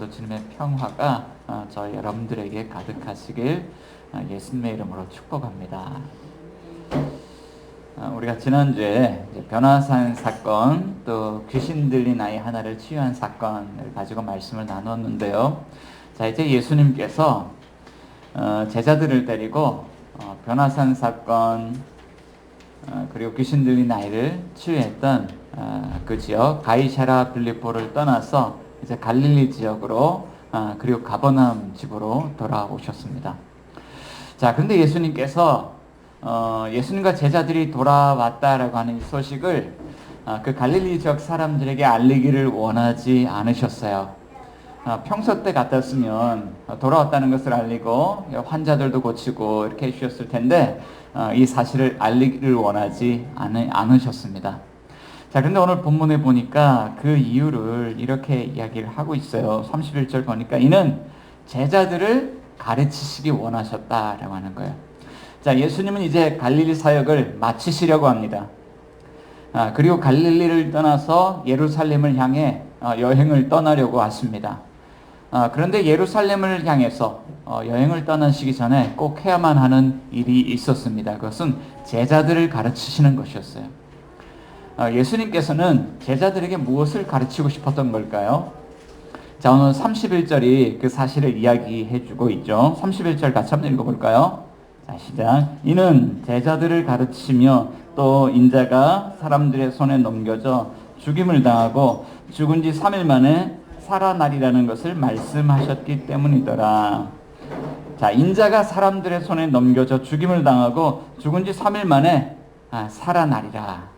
오늘도 주님의 평화가 저희 여러분들에게 가득하시길 예수님의 이름으로 축복합니다. 우리가 지난주에 변화산 사건, 또 귀신 들린 아이 하나를 치유한 사건을 가지고 말씀을 나눴는데요. 자, 이제 예수님께서 제자들을 데리고 변화산 사건, 그리고 귀신 들린 아이를 치유했던 그 지역 가이사랴 빌립보를 떠나서 이제 갈릴리 지역으로 그리고 가버나움 집으로 돌아오셨습니다. 자, 근데 예수님께서 예수님과 제자들이 돌아왔다라고 하는 이 소식을 그 갈릴리 지역 사람들에게 알리기를 원하지 않으셨어요. 평소 때 같았으면 돌아왔다는 것을 알리고 환자들도 고치고 이렇게 해주셨을 텐데 이 사실을 알리기를 원하지 않으셨습니다. 자, 그런데 오늘 본문에 보니까 그 이유를 이렇게 이야기를 하고 있어요. 31절 보니까 이는 제자들을 가르치시기 원하셨다라고 하는 거예요. 자, 예수님은 이제 갈릴리 사역을 마치시려고 합니다. 그리고 갈릴리를 떠나서 예루살렘을 향해 여행을 떠나려고 왔습니다. 그런데 예루살렘을 향해서 여행을 떠나시기 전에 꼭 해야만 하는 일이 있었습니다. 그것은 제자들을 가르치시는 것이었어요. 예수님께서는 제자들에게 무엇을 가르치고 싶었던 걸까요? 자, 오늘 31절이 그 사실을 이야기해 주고 있죠. 31절 같이 한번 읽어볼까요? 자, 시작. 이는 제자들을 가르치며 또 인자가 사람들의 손에 넘겨져 죽임을 당하고 죽은 지 3일 만에 살아나리라는 것을 말씀하셨기 때문이더라. 자, 인자가 사람들의 손에 넘겨져 죽임을 당하고 죽은 지 3일 만에 살아나리라.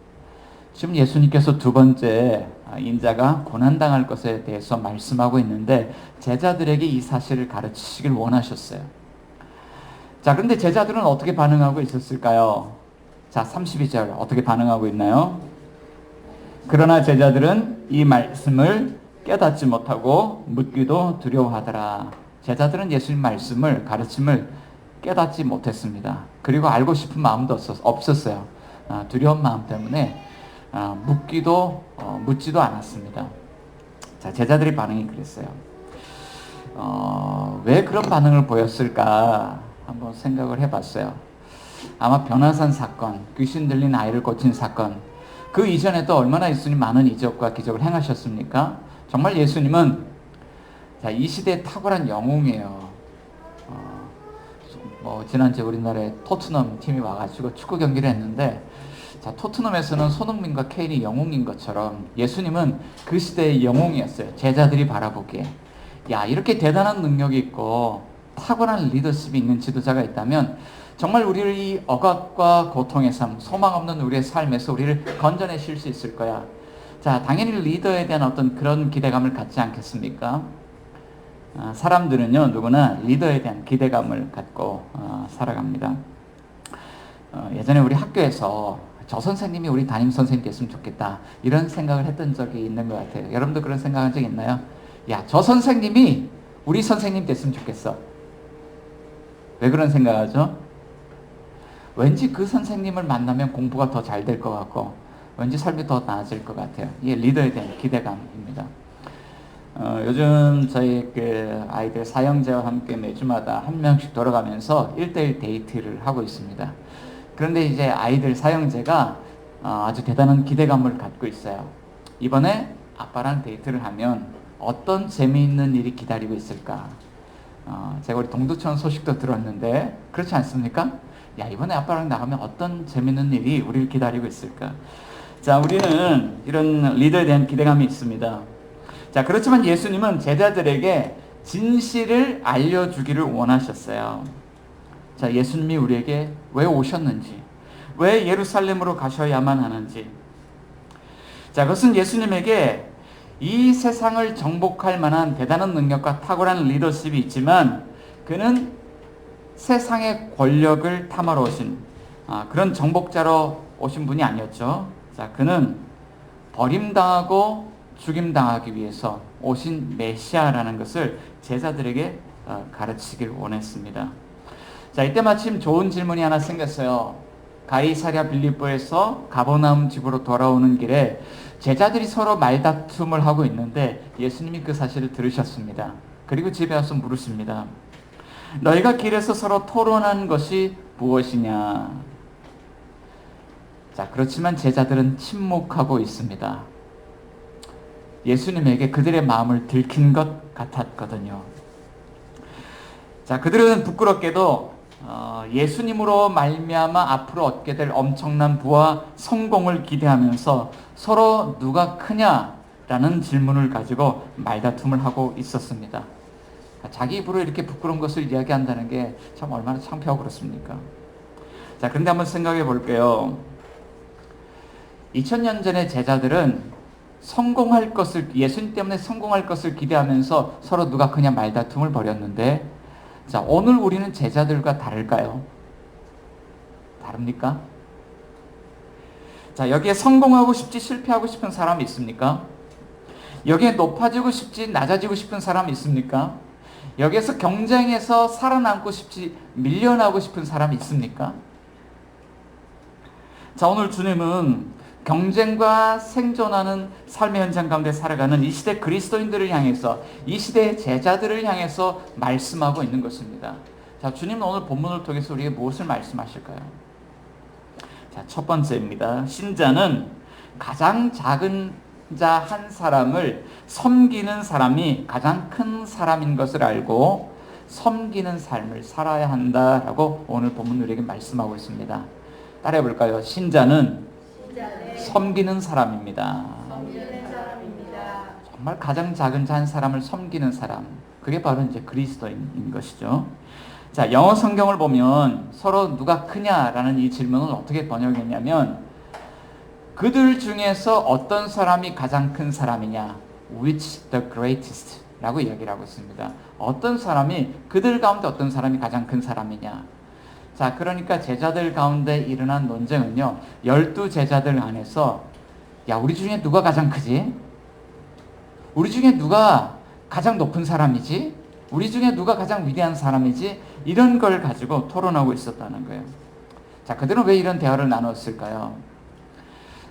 지금 예수님께서 두 번째 인자가 고난당할 것에 대해서 말씀하고 있는데 제자들에게 이 사실을 가르치시길 원하셨어요. 자, 그런데 제자들은 어떻게 반응하고 있었을까요? 자, 32절 어떻게 반응하고 있나요? 그러나 제자들은 이 말씀을 깨닫지 못하고 묻기도 두려워하더라. 제자들은 예수님 말씀을, 가르침을 깨닫지 못했습니다. 그리고 알고 싶은 마음도 없었어요. 두려운 마음 때문에 묻지도 않았습니다. 자, 제자들의 반응이 그랬어요. 왜 그런 반응을 보였을까 한번 생각을 해봤어요. 아마 변화산 사건, 귀신 들린 아이를 고친 사건, 그 이전에도 얼마나 예수님 많은 이적과 기적을 행하셨습니까? 정말 예수님은 이 시대에 탁월한 영웅이에요. 지난주에 우리나라에 토트넘 팀이 와가지고 축구 경기를 했는데, 자, 토트넘에서는 손흥민과 케인이 영웅인 것처럼 예수님은 그 시대의 영웅이었어요. 제자들이 바라보기에. 야, 이렇게 대단한 능력이 있고 탁월한 리더십이 있는 지도자가 있다면 정말 우리를 이 억압과 고통의 삶, 소망 없는 우리의 삶에서 우리를 건져내실 수 있을 거야. 자, 당연히 리더에 대한 어떤 그런 기대감을 갖지 않겠습니까? 사람들은요, 누구나 리더에 대한 기대감을 갖고 살아갑니다. 예전에 우리 학교에서 저 선생님이 우리 담임 선생님 됐으면 좋겠다, 이런 생각을 했던 적이 있는 것 같아요. 여러분도 그런 생각한 적 있나요? 야, 저 선생님이 우리 선생님 됐으면 좋겠어. 왜 그런 생각하죠? 왠지 그 선생님을 만나면 공부가 더 잘 될 것 같고 왠지 삶이 더 나아질 것 같아요. 이게 리더에 대한 기대감입니다. 요즘 저희 그 아이들 사형제와 함께 매주마다 한 명씩 돌아가면서 1대1 데이트를 하고 있습니다. 그런데 이제 아이들 사형제가 아주 대단한 기대감을 갖고 있어요. 이번에 아빠랑 데이트를 하면 어떤 재미있는 일이 기다리고 있을까? 제가 우리 동두천 소식도 들었는데 그렇지 않습니까? 야, 이번에 아빠랑 나가면 어떤 재미있는 일이 우리를 기다리고 있을까? 자, 우리는 이런 리더에 대한 기대감이 있습니다. 자, 그렇지만 예수님은 제자들에게 진실을 알려주기를 원하셨어요. 자, 예수님이 우리에게 왜 오셨는지, 왜 예루살렘으로 가셔야만 하는지. 자, 그것은 예수님에게 이 세상을 정복할 만한 대단한 능력과 탁월한 리더십이 있지만 그는 세상의 권력을 탐하러 오신 그런 정복자로 오신 분이 아니었죠. 자, 그는 버림당하고 죽임당하기 위해서 오신 메시아라는 것을 제자들에게 가르치길 원했습니다. 자, 이때 마침 좋은 질문이 하나 생겼어요. 가이사랴 빌립보에서 가버나움 집으로 돌아오는 길에 제자들이 서로 말다툼을 하고 있는데 예수님이 그 사실을 들으셨습니다. 그리고 집에 와서 물으십니다. 너희가 길에서 서로 토론한 것이 무엇이냐? 자, 그렇지만 제자들은 침묵하고 있습니다. 예수님에게 그들의 마음을 들킨 것 같았거든요. 자, 그들은 부끄럽게도 예수님으로 말미암아 앞으로 얻게 될 엄청난 부와 성공을 기대하면서 서로 누가 크냐라는 질문을 가지고 말다툼을 하고 있었습니다. 자기 입으로 이렇게 부끄러운 것을 이야기한다는 게 참 얼마나 창피하고 그렇습니까? 자, 그런데 한번 생각해 볼게요. 2000년 전의 제자들은 성공할 것을, 예수님 때문에 성공할 것을 기대하면서 서로 누가 크냐 말다툼을 벌였는데, 자, 오늘 우리는 제자들과 다를까요? 다릅니까? 자, 여기에 성공하고 싶지 실패하고 싶은 사람이 있습니까? 여기에 높아지고 싶지 낮아지고 싶은 사람이 있습니까? 여기에서 경쟁에서 살아남고 싶지 밀려나고 싶은 사람이 있습니까? 자, 오늘 주님은 경쟁과 생존하는 삶의 현장 가운데 살아가는 이 시대 그리스도인들을 향해서, 이 시대의 제자들을 향해서 말씀하고 있는 것입니다. 자, 주님은 오늘 본문을 통해서 우리에게 무엇을 말씀하실까요? 자, 첫 번째입니다. 신자는 가장 작은 자 한 사람을 섬기는 사람이 가장 큰 사람인 것을 알고 섬기는 삶을 살아야 한다라고 오늘 본문 우리에게 말씀하고 있습니다. 따라해 볼까요? 신자는 섬기는 사람입니다. 정말 가장 작은 자 한 사람을 섬기는 사람. 그게 바로 이제 그리스도인인 것이죠. 자, 영어 성경을 보면 서로 누가 크냐라는 이 질문을 어떻게 번역했냐면, 그들 중에서 어떤 사람이 가장 큰 사람이냐, which the greatest 라고 이야기를 하고 있습니다. 어떤 사람이, 그들 가운데 어떤 사람이 가장 큰 사람이냐. 자, 그러니까 제자들 가운데 일어난 논쟁은요, 12제자들 안에서, 야, 우리 중에 누가 가장 크지? 우리 중에 누가 가장 높은 사람이지? 우리 중에 누가 가장 위대한 사람이지? 이런 걸 가지고 토론하고 있었다는 거예요. 자, 그들은 왜 이런 대화를 나눴을까요?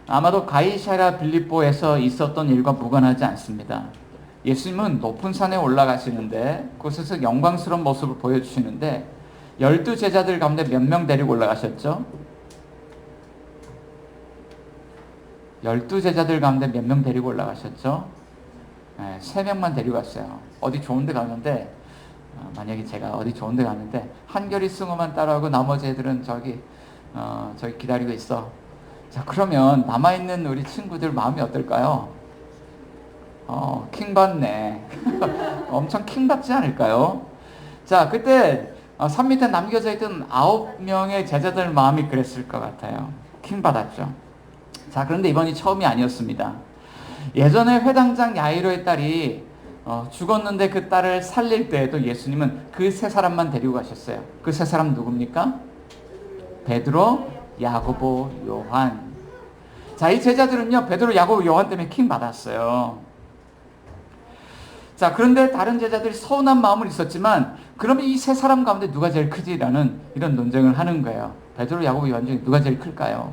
아마도 가이사랴 빌립보에서 있었던 일과 무관하지 않습니다. 예수님은 높은 산에 올라가시는데, 그곳에서 영광스러운 모습을 보여주시는데, 12제자들 가운데 몇 명 데리고 올라가셨죠? 12제자들 가운데 몇 명 데리고 올라가셨죠? 3명만 데리고 갔어요. 어디 좋은 데 가는데, 만약에 제가 어디 좋은 데 가는데 한결이 승우만 따라오고 나머지 애들은 저기 기다리고 있어. 자, 그러면 남아있는 우리 친구들 마음이 어떨까요? 킹받네. 엄청 킹받지 않을까요? 자, 그때 산 밑에 남겨져 있던 9명의 제자들 마음이 그랬을 것 같아요. 킹받았죠. 자, 그런데 이번이 처음이 아니었습니다. 예전에 회당장 야이로의 딸이 죽었는데 그 딸을 살릴 때에도 예수님은 그 세 사람만 데리고 가셨어요. 그 세 사람 누굽니까? 베드로, 야고보, 요한. 자, 이 제자들은요, 베드로, 야고보, 요한 때문에 킹 받았어요. 자, 그런데 다른 제자들이 서운한 마음은 있었지만, 그러면 이 세 사람 가운데 누가 제일 크지라는 이런 논쟁을 하는 거예요. 베드로, 야고보, 요한 중에 누가 제일 클까요?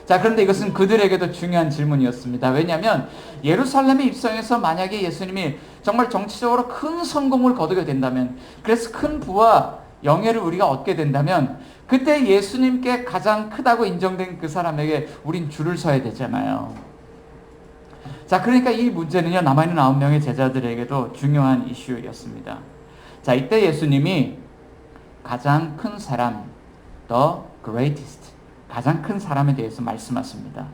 자, 그런데 이것은 그들에게도 중요한 질문이었습니다. 왜냐하면 예루살렘에 입성해서 만약에 예수님이 정말 정치적으로 큰 성공을 거두게 된다면, 그래서 큰 부와 영예를 우리가 얻게 된다면, 그때 예수님께 가장 크다고 인정된 그 사람에게 우린 줄을 서야 되잖아요. 자, 그러니까 이 문제는요, 남아있는 9명의 제자들에게도 중요한 이슈였습니다. 자, 이때 예수님이 가장 큰 사람, the greatest, 가장 큰 사람에 대해서 말씀하십니다.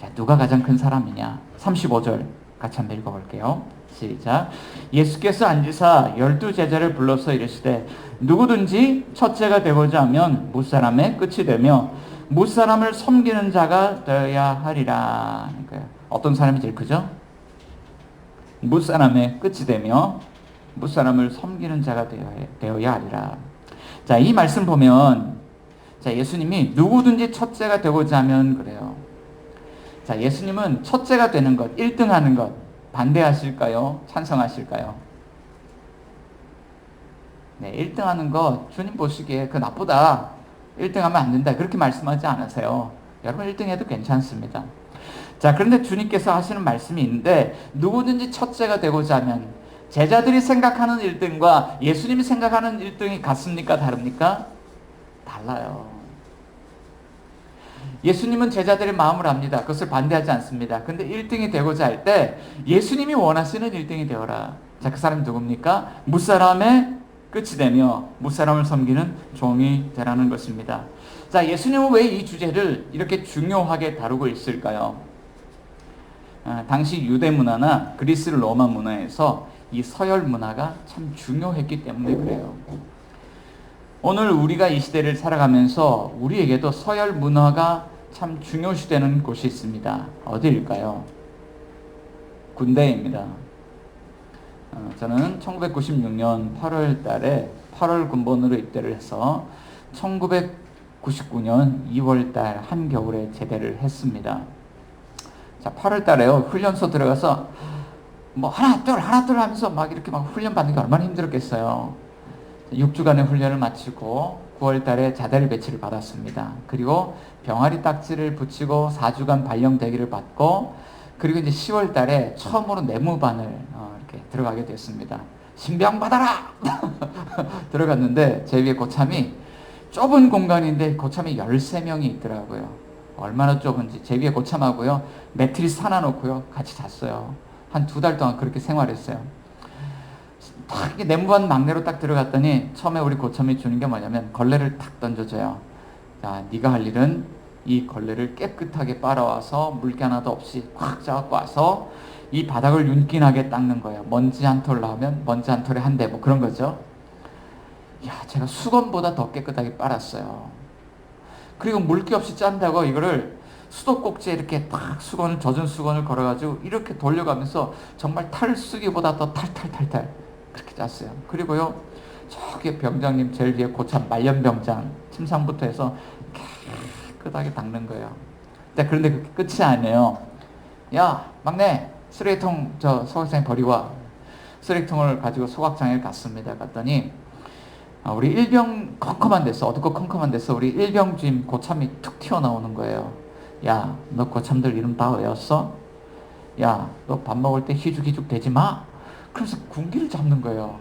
자, 누가 가장 큰 사람이냐? 35절 같이 한번 읽어볼게요. 시작. 예수께서 앉으사 12제자를 불러서 이르시되, 누구든지 첫째가 되고자 하면 무사람의 끝이 되며 무사람을 섬기는 자가 되어야 하리라. 그러니까 어떤 사람이 제일 크죠? 무사람의 끝이 되며 무사람을 섬기는 자가 되어야 하리라. 자, 이 말씀 보면, 자, 예수님이 누구든지 첫째가 되고자 하면 그래요. 자, 예수님은 첫째가 되는 것, 1등 하는 것 반대하실까요? 찬성하실까요? 네, 1등 하는 것 주님 보시기에 그 나쁘다, 1등 하면 안 된다, 그렇게 말씀하지 않으세요. 여러분 1등 해도 괜찮습니다. 자, 그런데 주님께서 하시는 말씀이 있는데, 누구든지 첫째가 되고자 하면, 제자들이 생각하는 1등과 예수님이 생각하는 1등이 같습니까? 다릅니까? 달라요. 예수님은 제자들의 마음을 압니다. 그것을 반대하지 않습니다. 근데 1등이 되고자 할 때 예수님이 원하시는 1등이 되어라. 자, 그 사람이 누굽니까? 무사람의 끝이 되며 무사람을 섬기는 종이 되라는 것입니다. 자, 예수님은 왜 이 주제를 이렇게 중요하게 다루고 있을까요? 당시 유대 문화나 그리스 로마 문화에서 이 서열 문화가 참 중요했기 때문에 그래요. 오늘 우리가 이 시대를 살아가면서 우리에게도 서열 문화가 참 중요시되는 곳이 있습니다. 어디일까요? 군대입니다. 저는 1996년 8월 달에 8월 군번으로 입대를 해서 1999년 2월 달 한겨울에 제대를 했습니다. 자, 8월 달에요. 훈련소 들어가서 뭐 하나 둘 하면서 막 이렇게 막 훈련 받는 게 얼마나 힘들었겠어요. 6주간의 훈련을 마치고 9월 달에 자달 배치를 받았습니다. 그리고 병아리 딱지를 붙이고 4주간 발령 대기를 받고, 그리고 이제 10월 달에 처음으로 내무반을 이렇게 들어가게 됐습니다. 신병 받아라! 들어갔는데 제 위에 고참이, 좁은 공간인데 고참이 13명이 있더라고요. 얼마나 좁은지. 제 위에 고참하고요, 매트리스 하나 놓고요, 같이 잤어요. 한 2달 동안 그렇게 생활했어요. 딱 내무반 막내로 딱 들어갔더니 처음에 우리 고참이 주는 게 뭐냐면 걸레를 탁 던져줘요. 자, 네가 할 일은 이 걸레를 깨끗하게 빨아와서 물기 하나도 없이 꽉 짜갖고 와서 이 바닥을 윤기나게 닦는 거예요. 먼지 한 톨 나오면 먼지 한 톨에 한 대, 뭐 그런 거죠. 야, 제가 수건보다 더 깨끗하게 빨았어요. 그리고 물기 없이 짠다고 이거를 수도꼭지에 이렇게 딱 수건을, 젖은 수건을 걸어가지고 이렇게 돌려가면서 정말 탈수기보다 더 탈탈탈탈 그렇게 짰어요. 그리고요, 저기 병장님 제일 위에 고참 말년병장 침상부터 해서 깨끗하게 닦는 거예요. 그런데 그게 끝이 아니에요. 야, 막내, 쓰레기통 저 소각장에 버리고 와. 쓰레기통을 가지고 소각장에 갔습니다. 갔더니 우리 일병 컴컴한 데서, 어둡고 컴컴한 데서 우리 일병 주임 고참이 툭 튀어나오는 거예요. 야, 너 고참들 이름 다 외웠어? 야, 너 밥 먹을 때 희죽희죽 대지 마. 그래서 군기를 잡는 거예요.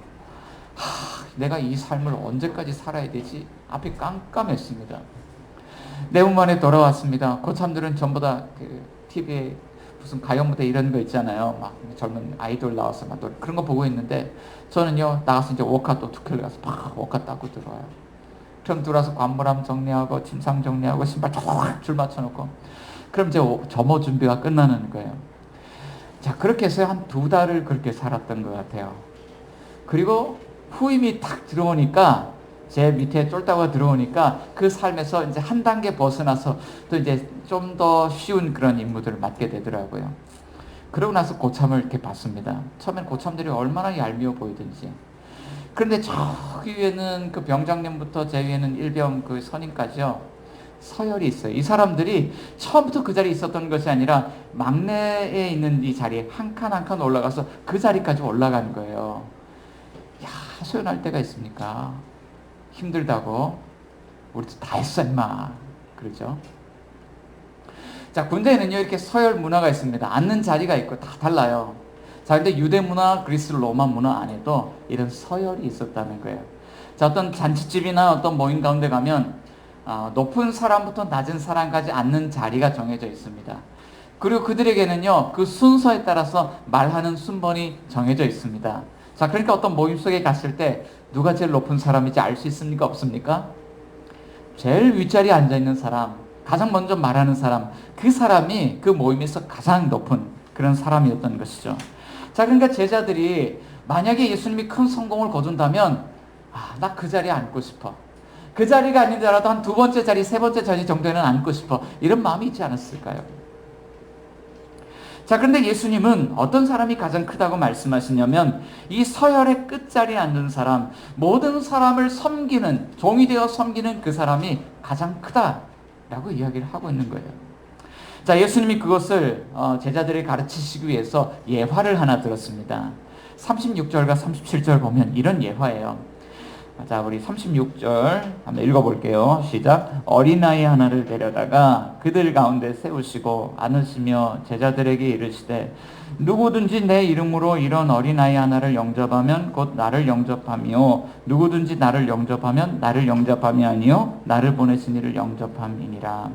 내가 이 삶을 언제까지 살아야 되지? 앞이 깜깜했습니다. 내무반에 돌아왔습니다. 고참들은 전부 다 그 TV에 무슨 가요 무대 이런 거 있잖아요. 막 젊은 아이돌 나와서 막 노래, 그런 거 보고 있는데, 저는요, 나가서 이제 워카 또 투켈 가서 막 워카 따고 들어와요. 그럼 들어와서 관물함 정리하고 침상 정리하고 신발 쫙 줄 맞춰놓고, 그럼 이제 점호 준비가 끝나는 거예요. 자, 그렇게 해서 한 2달을 그렇게 살았던 것 같아요. 그리고 후임이 탁 들어오니까, 제 밑에 쫄다가 들어오니까 그 삶에서 이제 한 단계 벗어나서 또 이제 좀 더 쉬운 그런 임무들을 맡게 되더라고요. 그러고 나서 고참을 이렇게 봤습니다. 처음엔 고참들이 얼마나 얄미워 보이든지. 그런데 저기 위에는 그 병장님부터 제 위에는 일병 그 선임까지요, 서열이 있어요. 이 사람들이 처음부터 그 자리에 있었던 것이 아니라 막내에 있는 이 자리에 한 칸 한 칸 올라가서 그 자리까지 올라간 거예요. 야, 소연할 때가 있습니까? 힘들다고 우리도 다 했어 임마, 그러죠. 자, 군대에는요 이렇게 서열 문화가 있습니다. 앉는 자리가 있고 다 달라요. 자, 근데 유대 문화, 그리스 로마 문화 안에도 이런 서열이 있었다는 거예요. 자, 어떤 잔치집이나 어떤 모임 가운데 가면 높은 사람부터 낮은 사람까지 앉는 자리가 정해져 있습니다. 그리고 그들에게는요 그 순서에 따라서 말하는 순번이 정해져 있습니다. 자, 그러니까 어떤 모임 속에 갔을 때 누가 제일 높은 사람인지 알 수 있습니까? 없습니까? 제일 윗자리에 앉아있는 사람, 가장 먼저 말하는 사람, 그 사람이 그 모임에서 가장 높은 그런 사람이었던 것이죠. 자, 그러니까 제자들이 만약에 예수님이 큰 성공을 거둔다면, 나 그 자리에 앉고 싶어. 그 자리가 아니더라도 한 2번째 자리, 3번째 자리 정도에는 앉고 싶어. 이런 마음이 있지 않았을까요? 자, 그런데 예수님은 어떤 사람이 가장 크다고 말씀하시냐면, 이 서열의 끝자리에 앉는 사람, 모든 사람을 섬기는, 종이 되어 섬기는 그 사람이 가장 크다라고 이야기를 하고 있는 거예요. 자, 예수님이 그것을 제자들을 가르치시기 위해서 예화를 하나 들었습니다. 36절과 37절 보면 이런 예화예요. 자, 우리 36절 한번 읽어볼게요. 시작. 어린아이 하나를 데려다가 그들 가운데 세우시고 안으시며 제자들에게 이르시되 누구든지 내 이름으로 이런 어린아이 하나를 영접하면 곧 나를 영접함이요 누구든지 나를 영접하면 나를 영접함이 아니요 나를 보내신 이를 영접함이니라.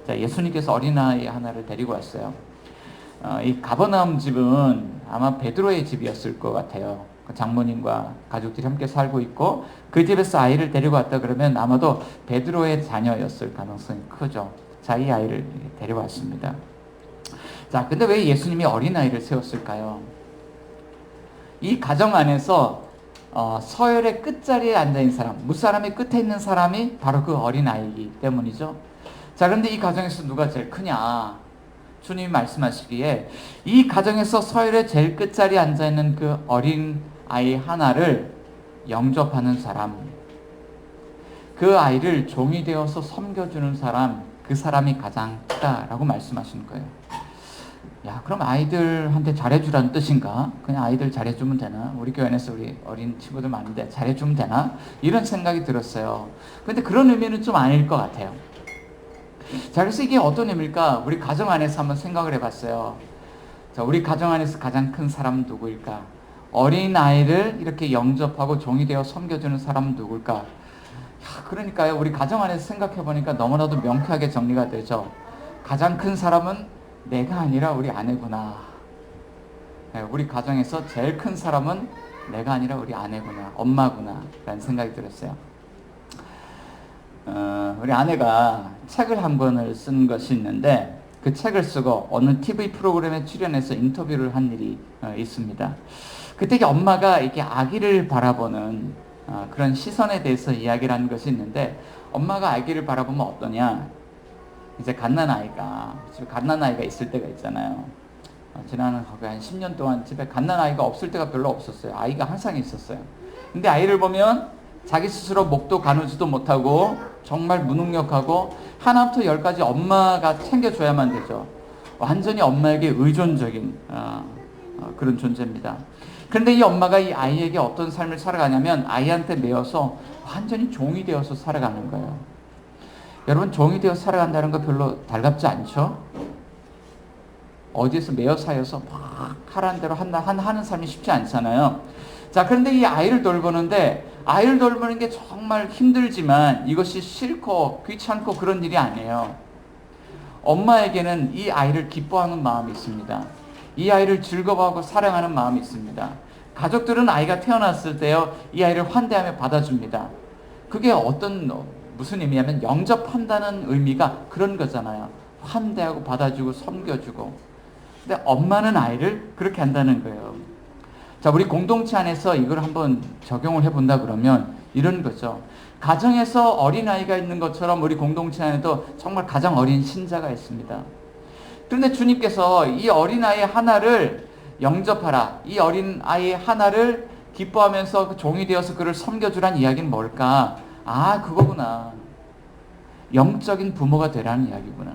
자, 예수님께서 어린아이 하나를 데리고 왔어요. 이 가버나움 집은 아마 베드로의 집이었을 것 같아요. 장모님과 가족들이 함께 살고 있고 그 집에서 아이를 데리고 왔다 그러면 아마도 베드로의 자녀였을 가능성이 크죠. 자, 이 아이를 데려왔습니다. 자, 근데 왜 예수님이 어린아이를 세웠을까요? 이 가정 안에서 서열의 끝자리에 앉아있는 사람, 무사람의 끝에 있는 사람이 바로 그 어린아이이기 때문이죠. 자, 그런데 이 가정에서 누가 제일 크냐? 주님이 말씀하시기에 이 가정에서 서열의 제일 끝자리에 앉아있는 그 어린 아이 하나를 영접하는 사람, 그 아이를 종이 되어서 섬겨주는 사람, 그 사람이 가장 크다라고 말씀하시는 거예요. 야, 그럼 아이들한테 잘해주라는 뜻인가? 그냥 아이들 잘해주면 되나? 우리 교회 안에서 우리 어린 친구들 많은데 잘해주면 되나? 이런 생각이 들었어요. 근데 그런 의미는 좀 아닐 것 같아요. 자, 그래서 이게 어떤 의미일까? 우리 가정 안에서 한번 생각을 해봤어요. 자, 우리 가정 안에서 가장 큰 사람은 누구일까? 어린 아이를 이렇게 영접하고 종이 되어 섬겨주는 사람은 누굴까? 야, 그러니까요, 우리 가정 안에서 생각해 보니까 너무나도 명쾌하게 정리가 되죠. 가장 큰 사람은 내가 아니라 우리 아내구나. 네, 우리 가정에서 제일 큰 사람은 내가 아니라 우리 아내구나, 엄마구나 라는 생각이 들었어요. 우리 아내가 책을 한 권을 쓴 것이 있는데 그 책을 쓰고 어느 TV 프로그램에 출연해서 인터뷰를 한 일이 있습니다. 그때 엄마가 이렇게 아기를 바라보는 그런 시선에 대해서 이야기를 하는 것이 있는데, 엄마가 아기를 바라보면 어떠냐? 이제 집에 갓난아이가 있을 때가 있잖아요. 지난 한 10년 동안 집에 갓난아이가 없을 때가 별로 없었어요. 아이가 항상 있었어요. 근데 아이를 보면 자기 스스로 목도 가누지도 못하고 정말 무능력하고 하나부터 열까지 엄마가 챙겨줘야만 되죠. 완전히 엄마에게 의존적인 그런 존재입니다. 그런데 이 엄마가 이 아이에게 어떤 삶을 살아가냐면 아이한테 매여서 완전히 종이 되어서 살아가는 거예요. 여러분, 종이 되어 살아간다는 거 별로 달갑지 않죠? 어디에서 매여 사여서 막 하라는 대로 하는 삶이 쉽지 않잖아요. 자, 그런데 이 아이를 돌보는데, 아이를 돌보는 게 정말 힘들지만 이것이 싫고 귀찮고 그런 일이 아니에요. 엄마에게는 이 아이를 기뻐하는 마음이 있습니다. 이 아이를 즐거워하고 사랑하는 마음이 있습니다. 가족들은 아이가 태어났을 때요, 이 아이를 환대하며 받아줍니다. 그게 무슨 의미냐면 영접한다는 의미가 그런 거잖아요. 환대하고 받아주고 섬겨주고. 근데 엄마는 아이를 그렇게 한다는 거예요. 자, 우리 공동체 안에서 이걸 한번 적용을 해본다 그러면 이런 거죠. 가정에서 어린아이가 있는 것처럼 우리 공동체 안에도 정말 가장 어린 신자가 있습니다. 그런데 주님께서 이 어린아이 하나를 영접하라, 이 어린아이 하나를 기뻐하면서 그 종이 되어서 그를 섬겨주라는 이야기는 뭘까? 아, 그거구나. 영적인 부모가 되라는 이야기구나.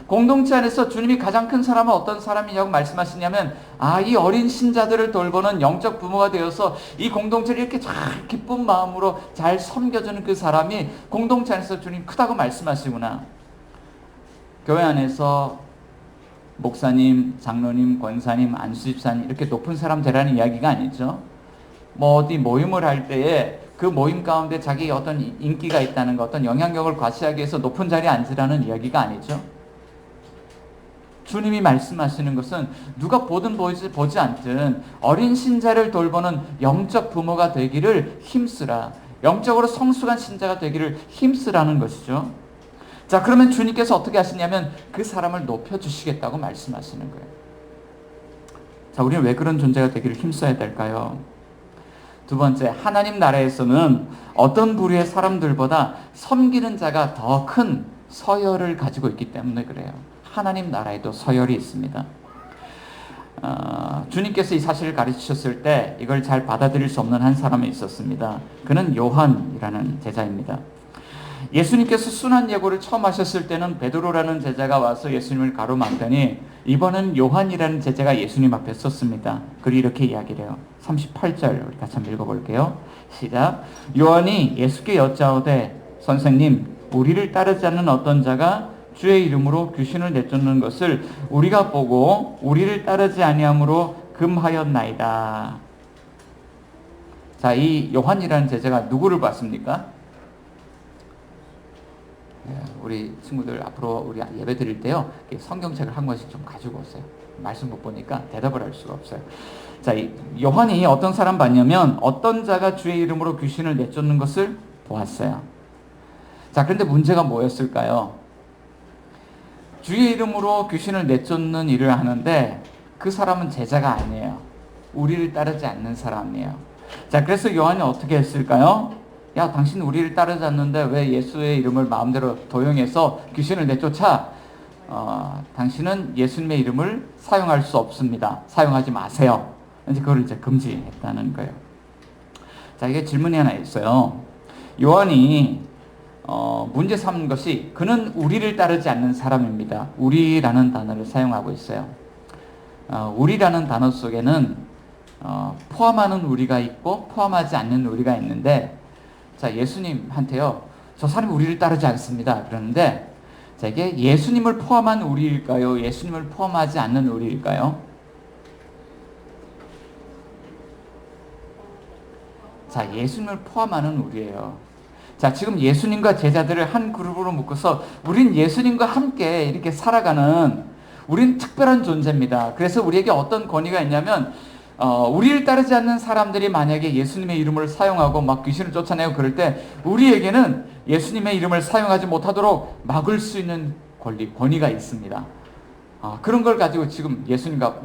공동체 안에서 주님이 가장 큰 사람은 어떤 사람이냐고 말씀하시냐면, 이 어린 신자들을 돌보는 영적 부모가 되어서 이 공동체를 이렇게 잘 기쁜 마음으로 잘 섬겨주는 그 사람이 공동체 안에서 주님 크다고 말씀하시구나. 교회 안에서 목사님, 장로님, 권사님, 안수집사님 이렇게 높은 사람 되라는 이야기가 아니죠. 어디 모임을 할 때에 그 모임 가운데 자기 어떤 인기가 있다는 것, 어떤 영향력을 과시하기 위해서 높은 자리에 앉으라는 이야기가 아니죠. 주님이 말씀하시는 것은 누가 보든 보지 않든 어린 신자를 돌보는 영적 부모가 되기를 힘쓰라. 영적으로 성숙한 신자가 되기를 힘쓰라는 것이죠. 자, 그러면 주님께서 어떻게 하시냐면 그 사람을 높여주시겠다고 말씀하시는 거예요. 자, 우리는 왜 그런 존재가 되기를 힘써야 될까요? 두 번째, 하나님 나라에서는 어떤 부류의 사람들보다 섬기는 자가 더 큰 서열을 가지고 있기 때문에 그래요. 하나님 나라에도 서열이 있습니다. 주님께서 이 사실을 가르치셨을 때 이걸 잘 받아들일 수 없는 한 사람이 있었습니다. 그는 요한이라는 제자입니다. 예수님께서 순환 예고를 처음 하셨을 때는 베드로라는 제자가 와서 예수님을 가로막더니 이번은 요한이라는 제자가 예수님 앞에 섰습니다. 그리고 이렇게 이야기를 해요. 38절 우리 같이 한번 읽어볼게요. 시작. 요한이 예수께 여짜오되 선생님 우리를 따르지 않는 어떤 자가 주의 이름으로 귀신을 내쫓는 것을 우리가 보고 우리를 따르지 아니함으로 금하였나이다. 자, 이 요한이라는 제자가 누구를 봤습니까? 우리 친구들 앞으로 우리 예배 드릴 때요, 성경책을 한 권씩 좀 가지고 오세요. 말씀 못 보니까 대답을 할 수가 없어요. 자, 이 요한이 어떤 사람 봤냐면 어떤 자가 주의 이름으로 귀신을 내쫓는 것을 보았어요. 자, 그런데 문제가 뭐였을까요? 주의 이름으로 귀신을 내쫓는 일을 하는데 그 사람은 제자가 아니에요. 우리를 따르지 않는 사람이에요. 자, 그래서 요한이 어떻게 했을까요? 야, 당신 우리를 따르지 않는데 왜 예수의 이름을 마음대로 도용해서 귀신을 내쫓아? 당신은 예수님의 이름을 사용할 수 없습니다. 사용하지 마세요. 이제 그걸 이제 금지했다는 거예요. 자, 이게 질문이 하나 있어요. 요한이 문제 삼는 것이 그는 우리를 따르지 않는 사람입니다. 우리라는 단어를 사용하고 있어요. 우리라는 단어 속에는 포함하는 우리가 있고 포함하지 않는 우리가 있는데, 자, 예수님한테요, 저 사람이 우리를 따르지 않습니다. 그러는데, 자, 이게 예수님을 포함한 우리일까요? 예수님을 포함하지 않는 우리일까요? 자, 예수님을 포함하는 우리예요. 자, 지금 예수님과 제자들을 한 그룹으로 묶어서 우린 예수님과 함께 이렇게 살아가는, 우린 특별한 존재입니다. 그래서 우리에게 어떤 권위가 있냐면, 우리를 따르지 않는 사람들이 만약에 예수님의 이름을 사용하고 막 귀신을 쫓아내고 그럴 때 우리에게는 예수님의 이름을 사용하지 못하도록 막을 수 있는 권위가 있습니다. 그런 걸 가지고 지금 예수님과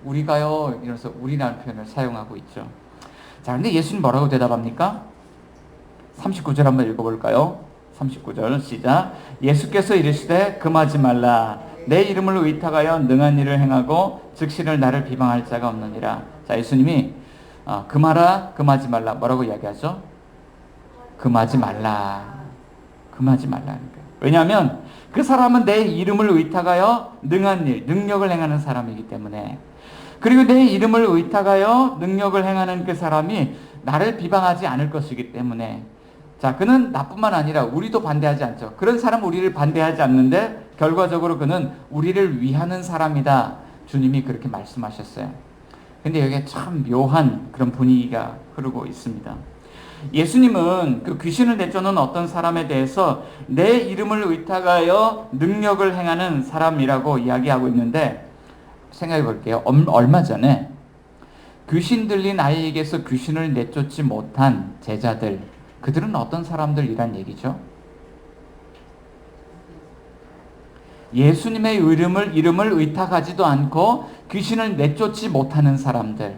우리가요 이러면서 우리라는 표현을 사용하고 있죠. 자, 근데 예수님 뭐라고 대답합니까? 39절 한번 읽어볼까요? 39절 시작. 예수께서 이르시되 금하지 말라. 내 이름을 의탁하여 능한 일을 행하고 즉시를 나를 비방할 자가 없느니라. 자, 예수님이 금하라, 금하지 말라. 뭐라고 이야기하죠? 금하지 말라. 금하지 말라는 거예요. 왜냐하면 그 사람은 내 이름을 의탁하여 능한 일, 능력을 행하는 사람이기 때문에, 그리고 내 이름을 의탁하여 능력을 행하는 그 사람이 나를 비방하지 않을 것이기 때문에, 자, 그는 나뿐만 아니라 우리도 반대하지 않죠. 그런 사람은 우리를 반대하지 않는데 결과적으로 그는 우리를 위하는 사람이다. 주님이 그렇게 말씀하셨어요. 근데 여기에 참 묘한 그런 분위기가 흐르고 있습니다. 예수님은 그 귀신을 내쫓는 어떤 사람에 대해서 내 이름을 의탁하여 능력을 행하는 사람이라고 이야기하고 있는데, 생각해 볼게요. 얼마 전에 귀신 들린 아이에게서 귀신을 내쫓지 못한 제자들, 그들은 어떤 사람들이란 얘기죠? 예수님의 이름을 의탁하지도 않고 귀신을 내쫓지 못하는 사람들.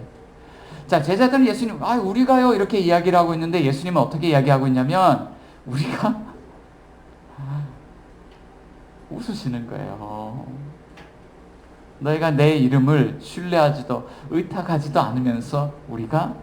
자, 제자들은 예수님, 우리가요 이렇게 이야기를 하고 있는데 예수님은 어떻게 이야기하고 있냐면, 우리가 웃으시는 거예요. 너희가 내 이름을 신뢰하지도 의탁하지도 않으면서 우리가,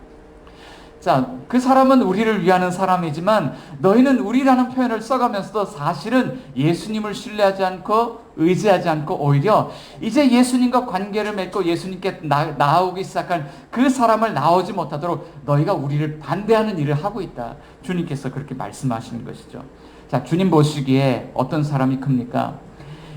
자, 그 사람은 우리를 위하는 사람이지만 너희는 우리라는 표현을 써가면서도 사실은 예수님을 신뢰하지 않고 의지하지 않고 오히려 이제 예수님과 관계를 맺고 예수님께 나오기 시작한 그 사람을 나오지 못하도록 너희가 우리를 반대하는 일을 하고 있다. 주님께서 그렇게 말씀하시는 것이죠. 자, 주님 보시기에 어떤 사람이 큽니까?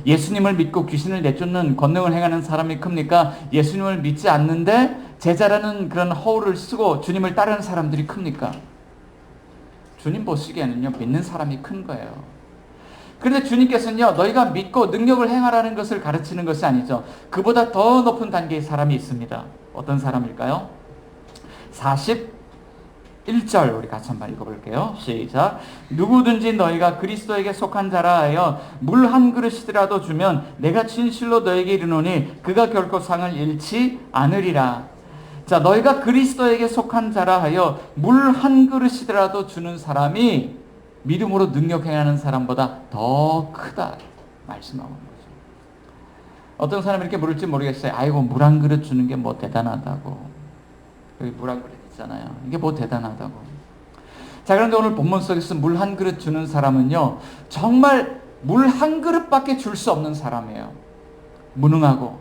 예수님을 믿고 귀신을 내쫓는 권능을 행하는 사람이 큽니까? 예수님을 믿지 않는데 제자라는 그런 허울을 쓰고 주님을 따르는 사람들이 큽니까? 주님 보시기에는요, 믿는 사람이 큰 거예요. 그런데 주님께서는요, 너희가 믿고 능력을 행하라는 것을 가르치는 것이 아니죠. 그보다 더 높은 단계의 사람이 있습니다. 어떤 사람일까요? 41절 우리 같이 한번 읽어볼게요. 시작. 누구든지 너희가 그리스도에게 속한 자라 하여 물 한 그릇이라도 주면 내가 진실로 너에게 이르노니 그가 결코 상을 잃지 않으리라. 자, 너희가 그리스도에게 속한 자라 하여 물 한 그릇이라도 주는 사람이 믿음으로 능력 행하는 사람보다 더 크다 말씀하고 있는 거죠. 어떤 사람이 이렇게 물을지 모르겠어요. 아이고, 물 한 그릇 주는 게 뭐 대단하다고. 여기 물 한 그릇 있잖아요. 이게 뭐 대단하다고. 자, 그런데 오늘 본문 속에서 물 한 그릇 주는 사람은요, 정말 물 한 그릇밖에 줄 수 없는 사람이에요. 무능하고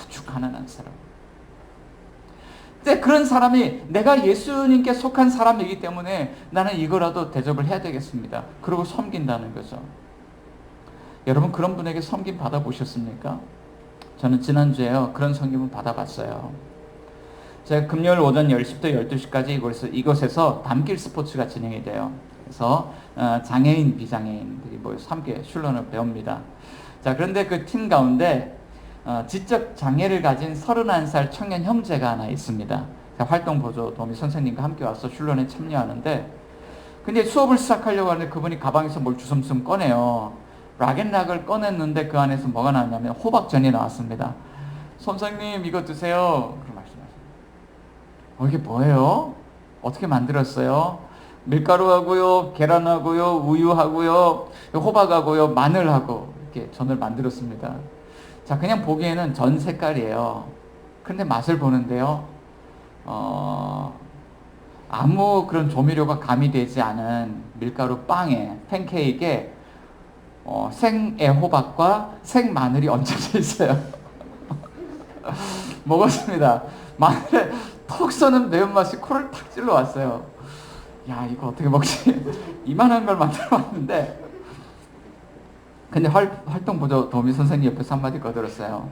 아주 가난한 사람. 근데 그런 사람이 내가 예수님께 속한 사람이기 때문에 나는 이거라도 대접을 해야 되겠습니다. 그러고 섬긴다는 거죠. 여러분 그런 분에게 섬김 받아보셨습니까? 저는 지난주에요 그런 섬김을 받아봤어요. 제가 금요일 오전 10시부터 12시까지 이곳에서 단길 스포츠가 진행이 돼요. 그래서 장애인, 비장애인들이 모여서 함께 슐런을 배웁니다. 자, 그런데 그 팀 가운데 지적 장애를 가진 31살 청년 형제가 하나 있습니다. 활동 보조 도우미 선생님과 함께 와서 슐런에 참여하는데, 근데 수업을 시작하려고 하는데 그분이 가방에서 뭘 주섬주섬 꺼내요. 락앤락을 꺼냈는데 그 안에서 뭐가 나왔냐면 호박전이 나왔습니다. 선생님 이거 드세요. 그런 말씀하세요. 이게 뭐예요? 어떻게 만들었어요? 밀가루하고요, 계란하고요, 우유하고요, 호박하고요, 마늘하고 이렇게 전을 만들었습니다. 자, 그냥 보기에는 전 색깔이에요. 근데 맛을 보는데요, 아무 그런 조미료가 가미되지 않은 밀가루 빵에, 팬케이크에 생애호박과 생마늘이 얹혀져 있어요. 먹었습니다. 마늘에 톡 쏘는 매운맛이 코를 탁 찔러왔어요. 야, 이거 어떻게 먹지? 이만한 걸 만들어봤는데, 근데 활동보조 도우미 선생님 옆에서 한마디 거들었어요.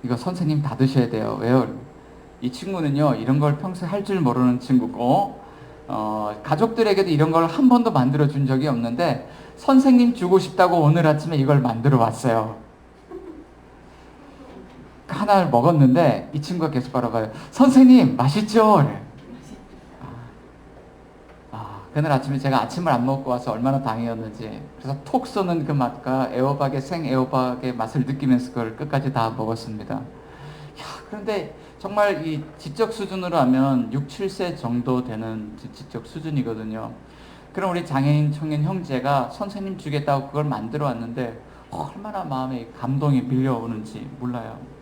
이거 선생님 다 드셔야 돼요. 왜요? 이 친구는요, 이런 걸 평소에 할 줄 모르는 친구고, 가족들에게도 이런 걸 한 번도 만들어 준 적이 없는데, 선생님 주고 싶다고 오늘 아침에 이걸 만들어 왔어요. 하나를 먹었는데, 이 친구가 계속 바라봐요. 선생님, 맛있죠? 그날 아침에 제가 아침을 안 먹고 와서 얼마나 당이었는지, 그래서 톡 쏘는 그 맛과 생애호박의 맛을 느끼면서 그걸 끝까지 다 먹었습니다. 그런데 정말 이 지적 수준으로 하면 6, 7세 정도 되는 지적 수준이거든요. 그럼 우리 장애인 청년 형제가 선생님 주겠다고 그걸 만들어 왔는데 얼마나 마음에 감동이 밀려오는지 몰라요.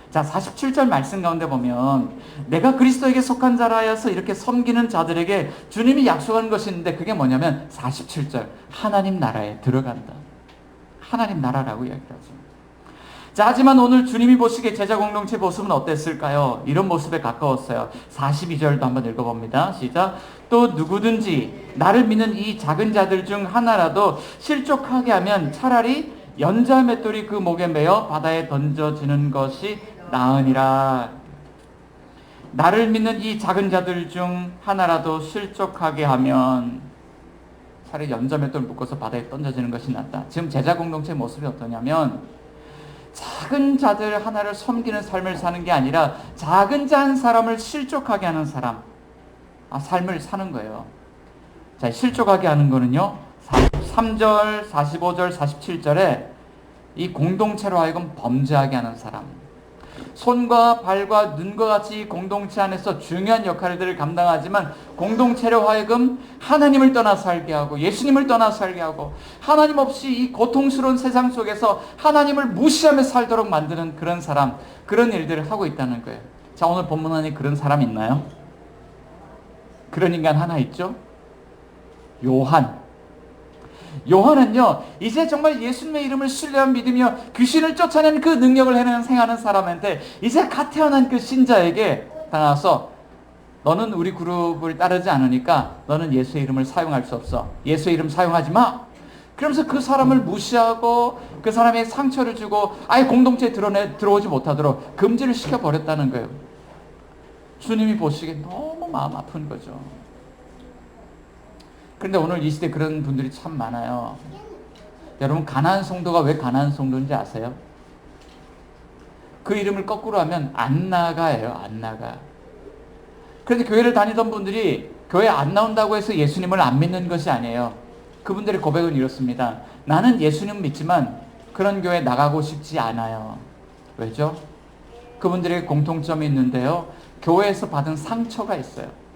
자, 47절 말씀 가운데 보면 내가 그리스도에게 속한 자라 하여서 이렇게 섬기는 자들에게 주님이 약속한 것이 있는데, 그게 뭐냐면 47절 하나님 나라에 들어간다. 하나님 나라라고 이야기를 하죠. 자, 하지만 오늘 주님이 보시기에 제자 공동체 모습은 어땠을까요? 이런 모습에 가까웠어요. 42절도 한번 읽어봅니다. 시작. 또 누구든지 나를 믿는 이 작은 자들 중 하나라도 실족하게 하면 차라리 연자 맷돌이 그 목에 매어 바다에 던져지는 것이 나으니라. 나를 믿는 이 작은 자들 중 하나라도 실족하게 하면 차라리 연자 맷돌 묶어서 바다에 던져지는 것이 낫다. 지금 제자 공동체의 모습이 어떠냐면, 작은 자들 하나를 섬기는 삶을 사는 게 아니라 작은 자 한 사람을 실족하게 하는 삶을 사는 거예요. 자, 실족하게 하는 거는요, 43절, 45절, 47절에 이 공동체로 하여금 범죄하게 하는 사람, 손과 발과 눈과 같이 공동체 안에서 중요한 역할들을 감당하지만 공동체로 하여금 하나님을 떠나 살게 하고 예수님을 떠나 살게 하고 하나님 없이 이 고통스러운 세상 속에서 하나님을 무시하며 살도록 만드는 그런 사람, 그런 일들을 하고 있다는 거예요. 자, 오늘 본문 안에 그런 사람 있나요? 그런 인간 하나 있죠? 요한은요, 이제 정말 예수님의 이름을 신뢰하며 믿으며 귀신을 쫓아내는 그 능력을 행하는 사람한테 이제 갓 태어난 그 신자에게 다가와서 너는 우리 그룹을 따르지 않으니까 너는 예수의 이름을 사용할 수 없어. 예수의 이름 사용하지 마. 그러면서 그 사람을 무시하고 그 사람의 상처를 주고 아예 공동체에 들어오지 못하도록 금지를 시켜버렸다는 거예요. 주님이 보시기에 너무 마음 아픈 거죠. 그런데 오늘 이 시대에 그런 분들이 참 많아요. 여러분, 가나안 성도가 왜 가나안 성도인지 아세요? 그 이름을 거꾸로 하면 안 나가예요. 안 나가. 그런데 교회를 다니던 분들이 교회 안 나온다고 해서 예수님을 안 믿는 것이 아니에요. 그분들의 고백은 이렇습니다. 나는 예수님 믿지만 그런 교회 나가고 싶지 않아요. 왜죠? 그분들에게 공통점이 있는데요, 교회에서 받은 상처가 있어요.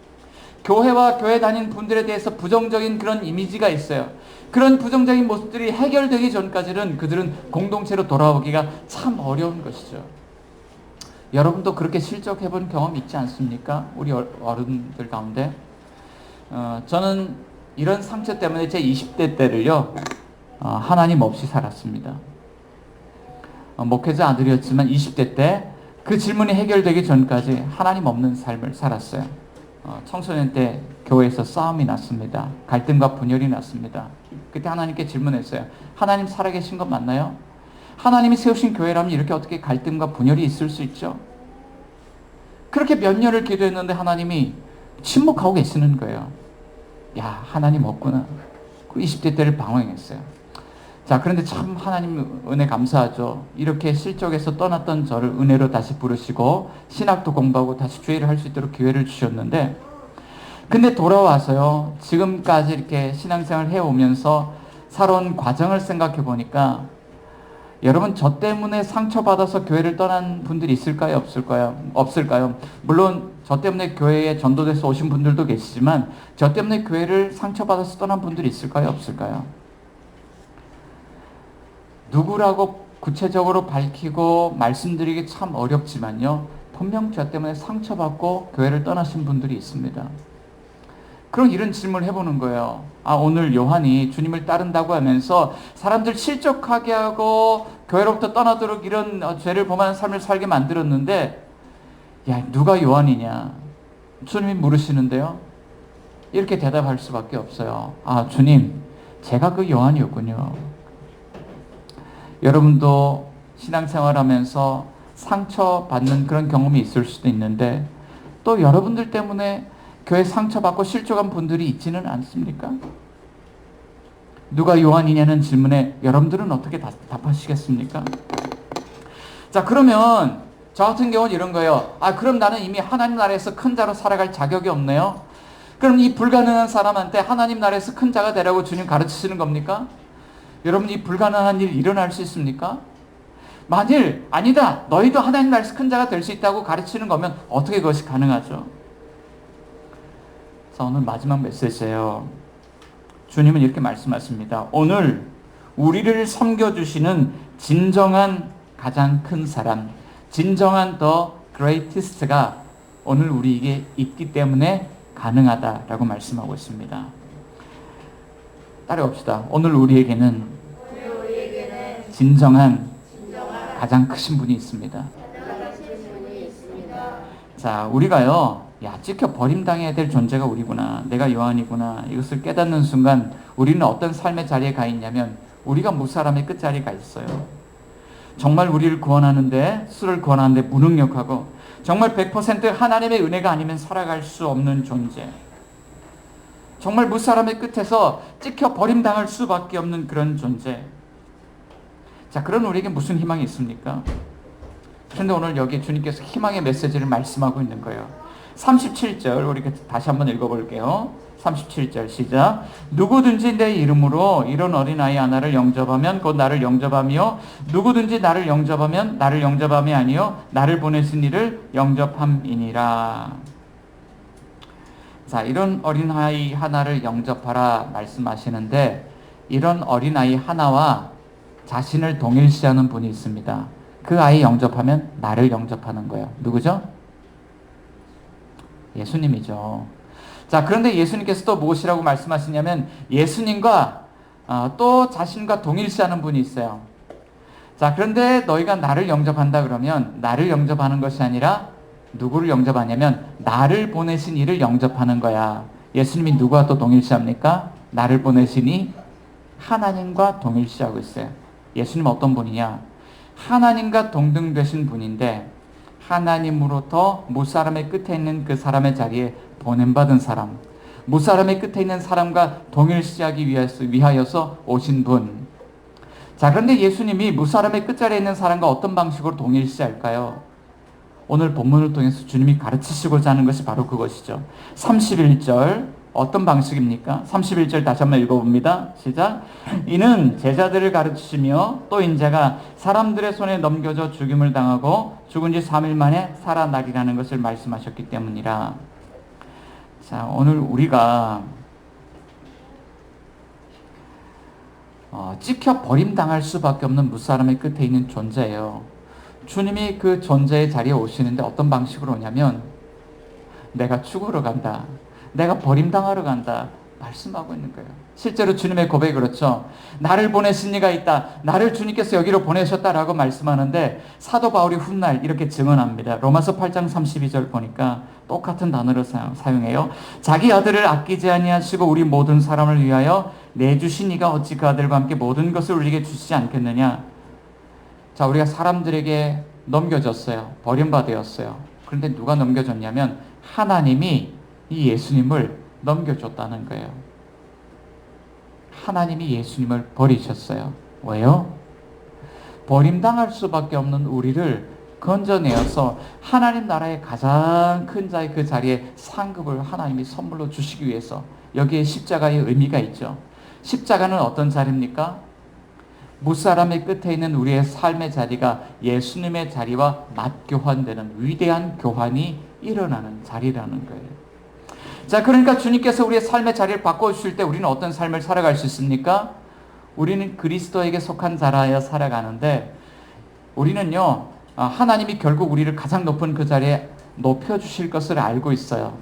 교회와 교회 다닌 분들에 대해서 부정적인 그런 이미지가 있어요. 그런 부정적인 모습들이 해결되기 전까지는 그들은 공동체로 돌아오기가 참 어려운 것이죠. 여러분도 그렇게 실족해본 경험 있지 않습니까? 우리 어른들 가운데. 저는 이런 상처 때문에 제 20대 때를요, 하나님 없이 살았습니다. 목회자 아들이었지만 20대 때 그 질문이 해결되기 전까지 하나님 없는 삶을 살았어요. 청소년 때 교회에서 싸움이 났습니다. 갈등과 분열이 났습니다. 그때 하나님께 질문했어요. 하나님 살아계신 것 맞나요? 하나님이 세우신 교회라면 이렇게 어떻게 갈등과 분열이 있을 수 있죠? 그렇게 몇 년을 기도했는데 하나님이 침묵하고 계시는 거예요. 야, 하나님 없구나. 그 20대 때를 방황했어요. 자, 그런데 참 하나님 은혜 감사하죠. 이렇게 실족에서 떠났던 저를 은혜로 다시 부르시고 신학도 공부하고 다시 주일을 할 수 있도록 기회를 주셨는데, 근데 돌아와서요, 지금까지 이렇게 신앙생활을 해오면서 살아온 과정을 생각해 보니까, 여러분, 저 때문에 상처받아서 교회를 떠난 분들이 있을까요? 없을까요? 물론 저 때문에 교회에 전도돼서 오신 분들도 계시지만, 저 때문에 교회를 상처받아서 떠난 분들이 있을까요? 없을까요? 누구라고 구체적으로 밝히고 말씀드리기 참 어렵지만요, 분명 저 때문에 상처받고 교회를 떠나신 분들이 있습니다. 그럼 이런 질문을 해보는 거예요. 오늘 요한이 주님을 따른다고 하면서 사람들 실족하게 하고 교회로부터 떠나도록 이런 죄를 범하는 삶을 살게 만들었는데, 야, 누가 요한이냐? 주님이 물으시는데요, 이렇게 대답할 수밖에 없어요. 주님, 제가 그 요한이었군요. 여러분도 신앙생활하면서 상처받는 그런 경험이 있을 수도 있는데, 또 여러분들 때문에 교회 상처받고 실족한 분들이 있지는 않습니까? 누가 요한이냐는 질문에 여러분들은 어떻게 답하시겠습니까? 자, 그러면 저 같은 경우는 이런 거예요. 그럼 나는 이미 하나님 나라에서 큰 자로 살아갈 자격이 없네요. 그럼 이 불가능한 사람한테 하나님 나라에서 큰 자가 되라고 주님 가르치시는 겁니까? 여러분, 이 불가능한 일 일어날 수 있습니까? 만일 아니다, 너희도 하나님 나라에서 큰 자가 될 수 있다고 가르치는 거면 어떻게 그것이 가능하죠? 오늘 마지막 메시지예요. 주님은 이렇게 말씀하십니다. 오늘 우리를 섬겨주시는 진정한 가장 큰 사람, 진정한 더 greatest가 오늘 우리에게 있기 때문에 가능하다라고 말씀하고 있습니다. 따라봅시다. 오늘 우리에게는 진정한 가장 크신 분이 있습니다. 자, 우리가요, 찍혀 버림당해야 될 존재가 우리구나, 내가 요한이구나, 이것을 깨닫는 순간 우리는 어떤 삶의 자리에 가 있냐면, 우리가 무사람의 끝자리에 가 있어요. 정말 우리를 구원하는데, 수를 구원하는데 무능력하고, 정말 100% 하나님의 은혜가 아니면 살아갈 수 없는 존재, 정말 무사람의 끝에서 찍혀 버림당할 수밖에 없는 그런 존재. 자, 그런 우리에게 무슨 희망이 있습니까? 그런데 오늘 여기 주님께서 희망의 메시지를 말씀하고 있는 거예요. 37절 우리 다시 한번 읽어볼게요. 37절 시작. 누구든지 내 이름으로 이런 어린아이 하나를 영접하면 곧 나를 영접하며, 누구든지 나를 영접하면 나를 영접함이 아니요 나를 보내신 이를 영접함이니라. 자, 이런 어린아이 하나를 영접하라 말씀하시는데, 이런 어린아이 하나와 자신을 동일시하는 분이 있습니다. 그 아이 영접하면 나를 영접하는 거예요. 누구죠? 예수님이죠. 자, 그런데 예수님께서 또 무엇이라고 말씀하시냐면, 예수님과 또 자신과 동일시하는 분이 있어요. 자, 그런데 너희가 나를 영접한다 그러면 나를 영접하는 것이 아니라 누구를 영접하냐면 나를 보내신 이를 영접하는 거야. 예수님이 누구와 또 동일시합니까? 나를 보내신 이 하나님과 동일시하고 있어요. 예수님은 어떤 분이냐? 하나님과 동등되신 분인데, 하나님으로부터 무사람의 끝에 있는 그 사람의 자리에 보냄받은 사람, 무사람의 끝에 있는 사람과 동일시하기 위하여서 오신 분. 자, 그런데 예수님이 무사람의 끝자리에 있는 사람과 어떤 방식으로 동일시할까요? 오늘 본문을 통해서 주님이 가르치시고자 하는 것이 바로 그것이죠. 31절 어떤 방식입니까? 31절 다시 한번 읽어봅니다. 시작. 이는 제자들을 가르치시며 또 인자가 사람들의 손에 넘겨져 죽임을 당하고 죽은 지 3일 만에 살아나리라는 것을 말씀하셨기 때문이라. 자, 오늘 우리가 찍혀 버림당할 수밖에 없는 무사람의 끝에 있는 존재예요. 주님이 그 존재의 자리에 오시는데 어떤 방식으로 오냐면, 내가 죽으러 간다, 내가 버림당하러 간다, 말씀하고 있는 거예요. 실제로 주님의 고백이 그렇죠. 나를 보내신 이가 있다. 나를 주님께서 여기로 보내셨다라고 말씀하는데 사도 바울이 훗날 이렇게 증언합니다. 로마서 8장 32절 보니까 똑같은 단어를 사용해요. 자기 아들을 아끼지 아니하시고 우리 모든 사람을 위하여 내주신 이가 어찌 그 아들과 함께 모든 것을 우리에게 주시지 않겠느냐. 자, 우리가 사람들에게 넘겨졌어요. 버림받았어요. 그런데 누가 넘겨줬냐면 하나님이 이 예수님을 넘겨줬다는 거예요. 하나님이 예수님을 버리셨어요. 왜요? 버림당할 수밖에 없는 우리를 건져내어서 하나님 나라의 가장 큰 자의 그 자리에 상급을 하나님이 선물로 주시기 위해서 여기에 십자가의 의미가 있죠. 십자가는 어떤 자리입니까? 무사람의 끝에 있는 우리의 삶의 자리가 예수님의 자리와 맞교환되는 위대한 교환이 일어나는 자리라는 거예요. 자, 그러니까 주님께서 우리의 삶의 자리를 바꿔주실 때 우리는 어떤 삶을 살아갈 수 있습니까? 우리는 그리스도에게 속한 자라여 살아가는데 우리는요, 하나님이 결국 우리를 가장 높은 그 자리에 높여주실 것을 알고 있어요.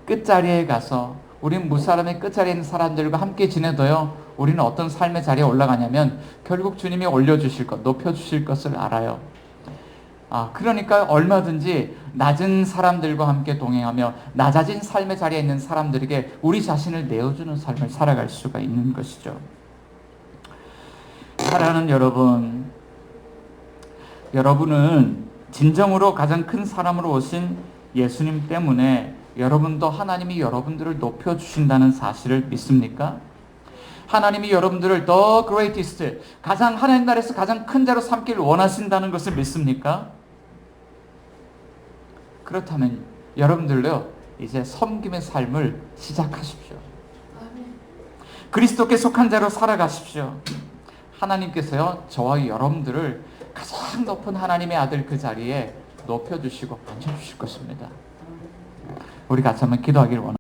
끝자리에 가서 우리는 무사람의 끝자리에 있는 사람들과 함께 지내도요, 우리는 어떤 삶의 자리에 올라가냐면 결국 주님이 올려주실 것, 높여주실 것을 알아요. 그러니까 얼마든지 낮은 사람들과 함께 동행하며 낮아진 삶의 자리에 있는 사람들에게 우리 자신을 내어주는 삶을 살아갈 수가 있는 것이죠. 사랑하는 여러분, 여러분은 진정으로 가장 큰 사람으로 오신 예수님 때문에 여러분도 하나님이 여러분들을 높여주신다는 사실을 믿습니까? 하나님이 여러분들을 the greatest, 가장 하나님 나라에서 가장 큰 자로 삼기를 원하신다는 것을 믿습니까? 그렇다면 여러분들도 이제 섬김의 삶을 시작하십시오. 그리스도께 속한 자로 살아가십시오. 하나님께서요, 저와 여러분들을 가장 높은 하나님의 아들 그 자리에 높여주시고 앉혀주실 것입니다. 우리 같이 한번 기도하기를 원합니다.